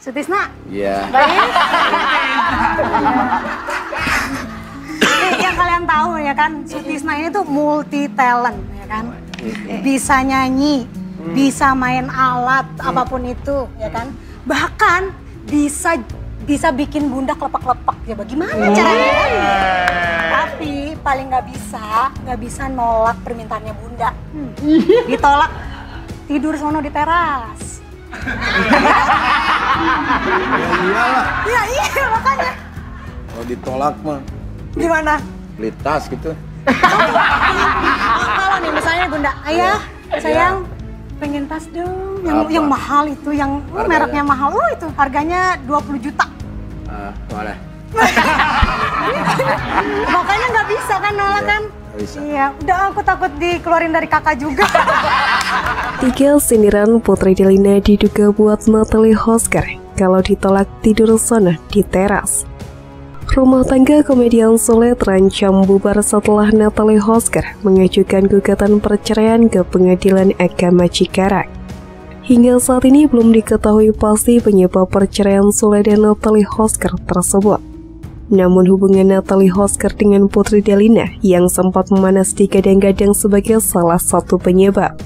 Sutisna? Iya. Baik. Yang kalian tahu ya kan, Sutisna ini tuh multi talent ya kan. Bisa nyanyi, bisa main alat apapun itu ya kan. Bahkan bisa bikin Bunda kelepak-kelepak ya. Bagaimana caranya kan? Tapi paling nggak bisa nolak permintaannya Bunda. Ditolak, tidur sono di teras. Ya iyalah. Ya iya makanya. Kalau ditolak mah Gimana? beli tas gitu. Kalau nih misalnya Bunda, ayah sayang pengen tas dong, yang mahal itu, yang mereknya mahal, itu harganya 20 juta. Boleh. Makanya nggak bisa kan nolak kan? Bisa. Iya, udah aku takut dikeluarin dari kakak juga. 3 sindiran Putri Delina diduga buat Natalie Hosker kalau ditolak tidur sana di teras. Rumah tangga komedian Sule terancam bubar setelah Natalie Hosker mengajukan gugatan perceraian ke Pengadilan Agama Cikarang. Hingga saat ini belum diketahui pasti penyebab perceraian Sule dan Natalie Hosker tersebut. Namun hubungan Natalie Hosker dengan Putri Delina yang sempat memanas digadang-gadang sebagai salah satu penyebab.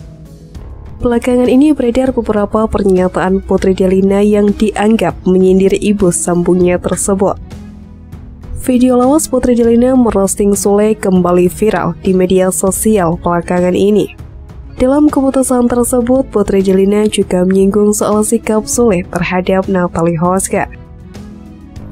Belakangan ini beredar beberapa pernyataan Putri Delina yang dianggap menyindir ibu sambungnya tersebut. Video lawas Putri Delina merosting Sule kembali viral di media sosial belakangan ini. Dalam keputusan tersebut, Putri Delina juga menyinggung soal sikap Sule terhadap Natalie Hosker.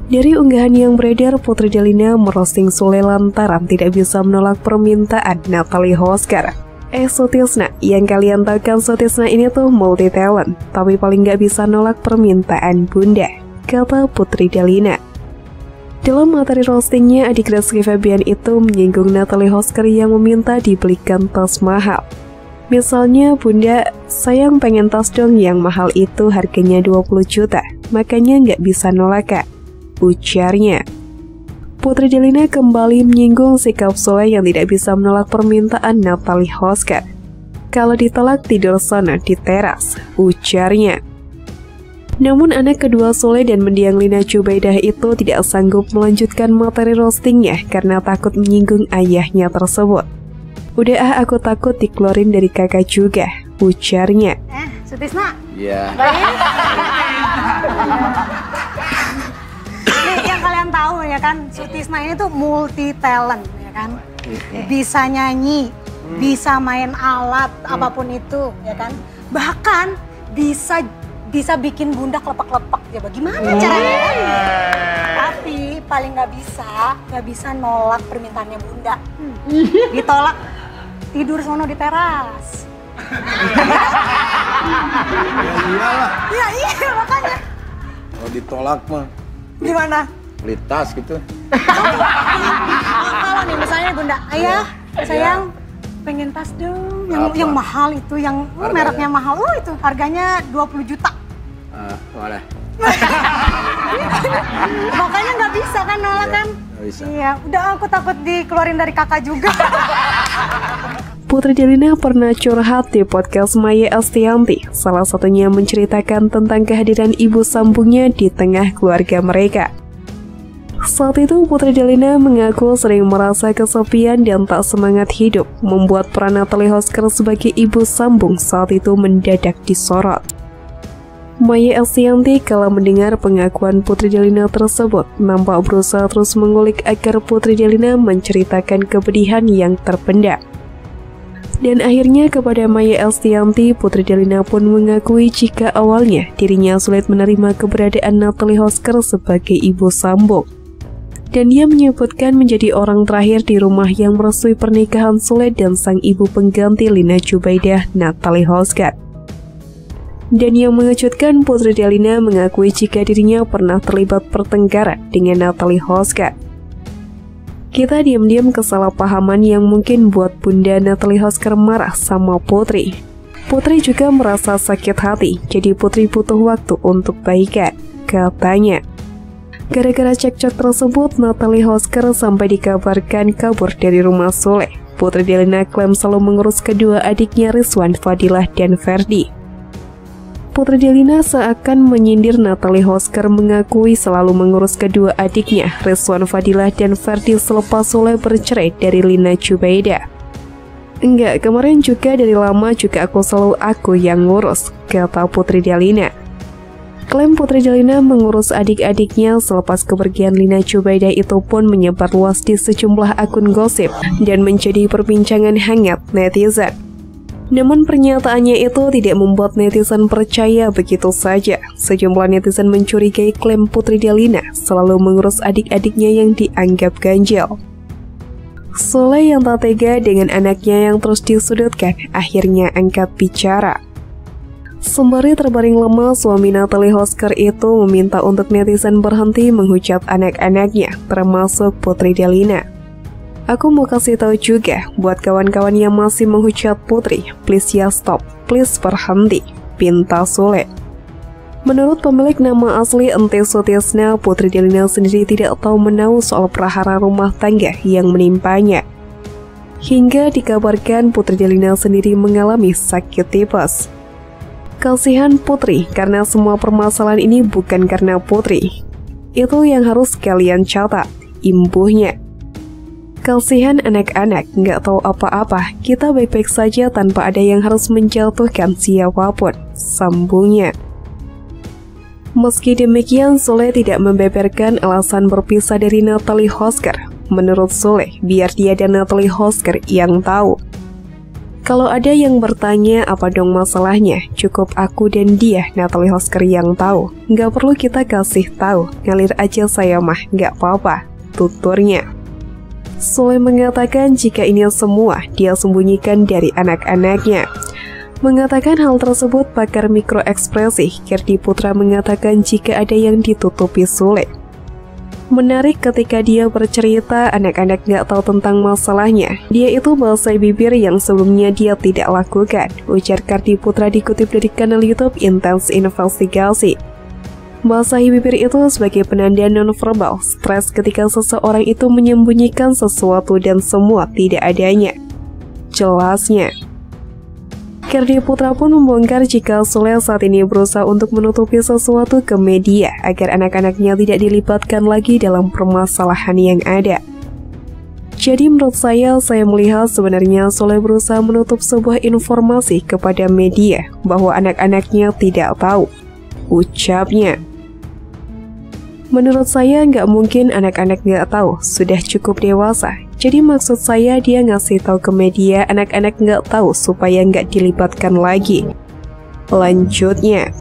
Dari unggahan yang beredar, Putri Delina merosting Sule lantaran tidak bisa menolak permintaan Natalie Hosker. Sutisna, yang kalian tahu kan Sutisna ini tuh multi talent, tapi paling nggak bisa nolak permintaan Bunda, kata Putri Delina. Dalam materi roastingnya, adik Rizky Febian itu menyinggung Natalie Hosker yang meminta dibelikan tas mahal. Misalnya, Bunda, sayang pengen tas dong yang mahal itu harganya 20 juta, makanya nggak bisa nolak kak, ujarnya. Putri Delina kembali menyinggung sikap Sule yang tidak bisa menolak permintaan Natalie Hosker. Kalau ditolak tidur sana di teras, ujarnya. Namun anak kedua Sule dan mendiang Lina Jubaidah itu tidak sanggup melanjutkan materi roastingnya karena takut menyinggung ayahnya tersebut. Udah aku takut dikeluarin dari kakak juga, ujarnya. Sutisna? Iya. Baik. Yang kalian tahu ya kan, Sutisna ini tuh multi talent ya kan. Bisa nyanyi, bisa main alat apapun itu ya kan. Bahkan bisa bikin Bunda kelepak-kelepak ya. Bagaimana caranya kan? Tapi paling nggak bisa nolak permintaannya Bunda. Ditolak, tidur sono di teras. Ya iyalah. Ya iya makanya. Kalau ditolak mah Gimana? beli tas gitu. Kalau nih misalnya Bunda, ayah sayang pengen tas dong, yang mahal itu, yang mereknya mahal, itu harganya 20 juta. Boleh. Makanya nggak bisa kan nolak kan? Bisa. Iya, udah aku takut dikeluarin dari kakak juga. Putri Delina pernah curhat di podcast Maya Estianti, salah satunya menceritakan tentang kehadiran ibu sambungnya di tengah keluarga mereka. Saat itu Putri Delina mengaku sering merasa kesepian dan tak semangat hidup, membuat peran Natalie Hosker sebagai ibu sambung saat itu mendadak disorot. Maya Estianti kala mendengar pengakuan Putri Delina tersebut, nampak berusaha terus mengulik agar Putri Delina menceritakan kepedihan yang terpendam. Dan akhirnya kepada Maya Estianti, Putri Delina pun mengakui jika awalnya dirinya sulit menerima keberadaan Natalie Hosker sebagai ibu sambung. Dan dia menyebutkan menjadi orang terakhir di rumah yang merestui pernikahan Sule dan sang ibu pengganti Lina Jubaidah, Natalie Hosker. Dan yang mengejutkan, Putri Delina mengakui jika dirinya pernah terlibat pertengkaran dengan Natalie Hosker. Kita diam-diam kesalahpahaman yang mungkin buat Bunda Natalie Hosker marah sama Putri. Putri juga merasa sakit hati, jadi Putri butuh waktu untuk baikan, katanya. Gara-gara cekcok tersebut, Natalie Hosker sampai dikabarkan kabur dari rumah Sule. Putri Delina klaim selalu mengurus kedua adiknya Rizwan, Fadilah, dan Ferdi. Putri Delina seakan menyindir Natalie Hosker mengakui selalu mengurus kedua adiknya, Rizwan Fadilah dan Ferdi selepas Sule bercerai dari Lina Jubaida. Enggak, kemarin juga dari lama juga aku yang ngurus, kata Putri Delina. Klaim Putri Delina mengurus adik-adiknya selepas kepergian Lina Jubaida itu pun menyebar luas di sejumlah akun gosip dan menjadi perbincangan hangat netizen. Namun pernyataannya itu tidak membuat netizen percaya begitu saja. Sejumlah netizen mencurigai klaim Putri Delina selalu mengurus adik-adiknya yang dianggap ganjil. Sule yang tak tega dengan anaknya yang terus disudutkan akhirnya angkat bicara. Sembari terbaring lemas, suami Natalie Hosker itu meminta untuk netizen berhenti menghujat anak-anaknya, termasuk Putri Delina. Aku mau kasih tahu juga buat kawan-kawan yang masih menghujat Putri, please ya stop, please berhenti, pinta Sule. Menurut pemilik nama asli Ente Sutisna, Putri Delina sendiri tidak tahu menahu soal prahara rumah tangga yang menimpanya. Hingga dikabarkan Putri Delina sendiri mengalami sakit tipes. Kasihan Putri karena semua permasalahan ini bukan karena Putri. Itu yang harus kalian catat, imbuhnya. Kasihan anak-anak, nggak tahu apa-apa, kita baik-baik saja tanpa ada yang harus menjatuhkan siapapun, sambungnya. Meski demikian, Sule tidak membeberkan alasan berpisah dari Natalie Hosker. Menurut Sule, biar dia dan Natalie Hosker yang tahu. Kalau ada yang bertanya apa dong masalahnya, cukup aku dan dia, Natalie Hosker yang tahu. Nggak perlu kita kasih tahu, ngalir aja saya mah, nggak apa-apa, tuturnya. Sule mengatakan jika ini semua dia sembunyikan dari anak-anaknya. Mengatakan hal tersebut pakar mikroekspresi, Kirdi Putra mengatakan jika ada yang ditutupi Sule. Menarik ketika dia bercerita anak-anak nggak tahu tentang masalahnya. Dia itu bahasa bibir yang sebelumnya dia tidak lakukan, ujar Kirdi Putra dikutip dari kanal YouTube Intens Investigasi. Bahasa bibir itu sebagai penanda nonverbal stres ketika seseorang itu menyembunyikan sesuatu dan semua tidak adanya. Jelasnya. Kirdi Putra pun membongkar jika Sule saat ini berusaha untuk menutupi sesuatu ke media agar anak-anaknya tidak dilibatkan lagi dalam permasalahan yang ada. Jadi menurut saya melihat sebenarnya Sule berusaha menutup sebuah informasi kepada media bahwa anak-anaknya tidak tahu, ucapnya. Menurut saya nggak mungkin anak-anak nggak tahu, sudah cukup dewasa. Jadi maksud saya dia ngasih tahu ke media anak-anak nggak tahu supaya nggak dilibatkan lagi. Lanjutnya,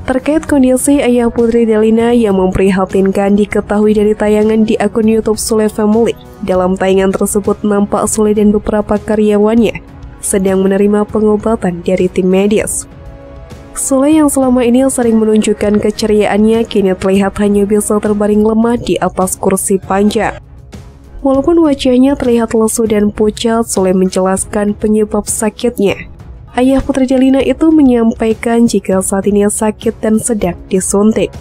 terkait kondisi ayah Putri Delina yang memprihatinkan diketahui dari tayangan di akun YouTube Sule Family. Dalam tayangan tersebut nampak Sule dan beberapa karyawannya sedang menerima pengobatan dari tim medis. Sule yang selama ini sering menunjukkan keceriaannya kini terlihat hanya bisa terbaring lemah di atas kursi panjang. Walaupun wajahnya terlihat lesu dan pucat, Sule menjelaskan penyebab sakitnya. Ayah Putri Delina itu menyampaikan jika saat ini sakit dan sedang disuntik.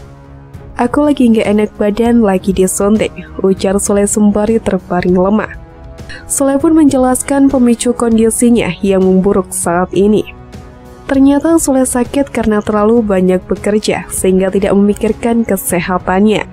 Aku lagi nggak enak badan, lagi disuntik, ujar Sule sembari terbaring lemah. Sule pun menjelaskan pemicu kondisinya yang memburuk saat ini. Ternyata Sule sakit karena terlalu banyak bekerja sehingga tidak memikirkan kesehatannya.